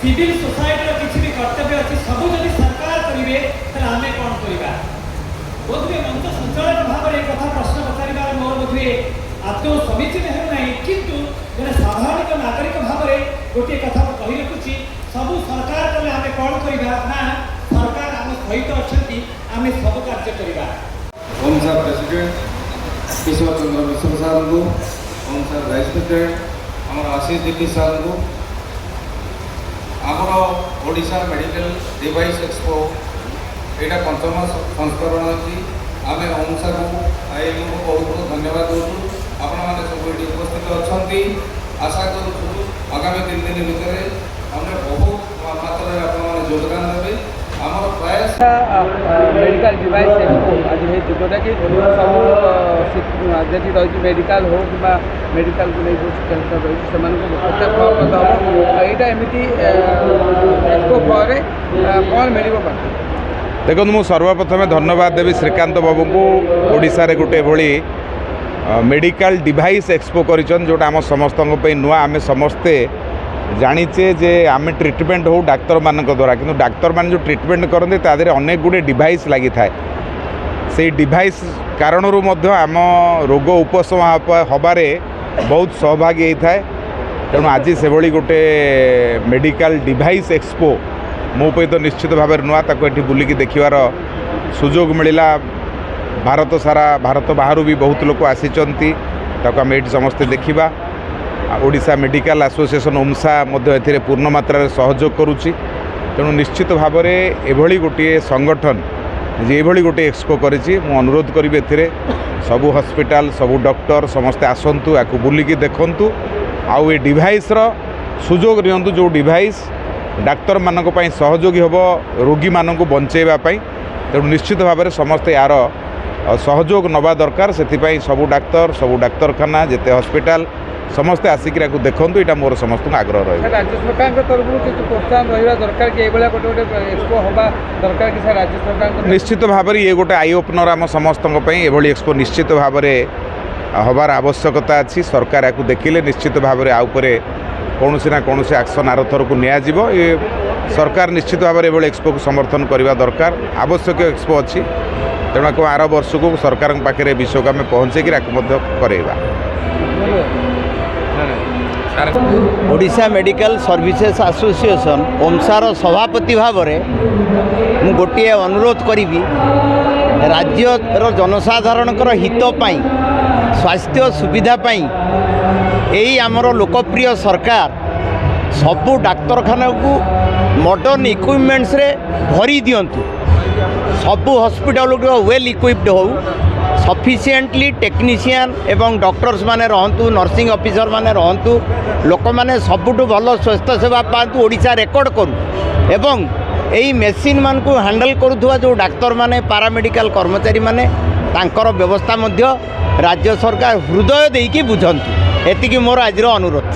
Civil society किसी भी कर्तव्य अच्छी सब जब सरकार करेंगे आम कौन करवा बोधे मंच संचालक भाव में एक कथा प्रश्न पचार मोर बोधे आदौ समीचीन हेना किंतु जैसे साधारण नागरिक भाव में गोटे कथा कही रखुच्छी सब सरकार कले आम कौन करवा ना सरकार आम सहित अच्छा आम सब कार्य करवा। ओमसा प्रेसिडेंट किशोर चंद्र मिश्र सार को ओमसा वाइस प्रेसिडेंट आम आशीष दीदी सार को आमर ओडिशा मेडिकल डिवाइस एक्सपो यहाँ पंचम संस्करण अच्छी आम ओमसा को आईएम को बहुत बहुत धन्यवाद दूँ आपण मैंने सब ये उपस्थित अच्छा आशा करूँ आगामी 3 दिन भितर हमें बहुत मात्रा आप योगदान देवे आमर प्रयास मेडिकल डिवाइस एक्सपो आज जोटा कि सब जी रही मेडिकल हो कि मेडिकल को नहीं शिक्षा रही से प्रत्येक हम यहाँ एमती एक्सपो फल कौन मिल देखो मु सर्वप्रथमे धन्यवाद देवी श्रीकांत बाबू को ओडिशा रे गोटे भली मेडिकल डिवाइस एक्सपो करिछन जोटा आम समस्त नुआ आम समस्ते जानीचे जे आम ट्रिटमेंट हो डाक्तर मान द्वारा किंतु डाक्तर मान जो ट्रिटमेंट करते तादे अनेक गुड़े डिवाइस लगी थाए से डिवाइस कारण आम रोग उपशम हबारे बहुत सहभागी होता है तेणु आज से भली गोटे मेडिकल डिवाइस एक्सपो मो पे तो निश्चित भाव नुआ ताको एठी बुलिकी देखिवार सुजोग मिला भारत सारा भारत बाहर भी बहुत लोग आसीचंती ताको आम एठी समस्ते देखिबा ओडिशा मेडिकल एसोसिएशन ओमसा एथिरे पूर्ण मात्रा सहयोग करुच्ची तेणु निश्चित भाव में एभली गोटे संगठन जे एभली गोटे एक्सपो करिछि मु अनुरोध करी एथिरे सबु हॉस्पिटल सबु डॉक्टर समस्ते आसंतु याकु बुलिकी देखंतु आउ ए डिवाइस रो सुजोग नियंतु जो डिवाइस डाक्तर मानक पई सहयोगी होबो रोगी मानक बंचेबा पई तेणु निश्चित भाव में समस्ते यार सहयोग नवा दरकार से सबु डाक्तर सबु डाक्तरखाना जेते हॉस्पिटल समस्ते आसिक देखूँ यहाँ मोर समस्त आग्रह रही राज्य सरकार तरफ प्रोत्साहन रहा दरकार कि गोटे गोटे एक्सपो हवा दरकार कि राज्य सरकार निश्चित भाव में ये गोटे आई ओपनर आम समस्त एभली एक्सपो निश्चित भाव में हबार आवश्यकता अच्छी सरकार या देखिले निश्चित भाव में आउे कौन ना कौन एक्शन आर थर को नियाजिबो ये सरकार निश्चित भाव में एभली एक्सपो को समर्थन करने दरकार आवश्यक एक्सपो अच्छी तेणु आर वर्ष को सरकार पाखे विषय को आम पहुँचे करेगा। ओडिशा मेडिकल सर्विसेस एसोसिएशन ओमसार सभापति भाव में गोटे अनुरोध करी राज्यर जनसाधारण हित पाई स्वास्थ्य सुविधा पाई यही आमर लोकप्रिय सरकार सबू डाक्तरखाना को मॉडर्न इक्विपमेंट्स रे भरी दिंतु सबू हॉस्पिटल वेल इक्विप्ड हो सफिशिएंटली टेक्नीशियन एवं डॉक्टर्स माने रहंतु नर्सिंग ऑफिसर माने रहंतु लोक माने सबुठु भल स्वास्थ्य सेवा पातु ओडिशा रेकर्ड करू एवं एई मेसीन मान को हैंडल करुवा जो डाक्तर माने पारामेडिकल कर्मचारी माने तांकर व्यवस्था मध्य राज्य सरकार हृदय देकी बुझंतु एतिकी मोर आजिर अनुरोध।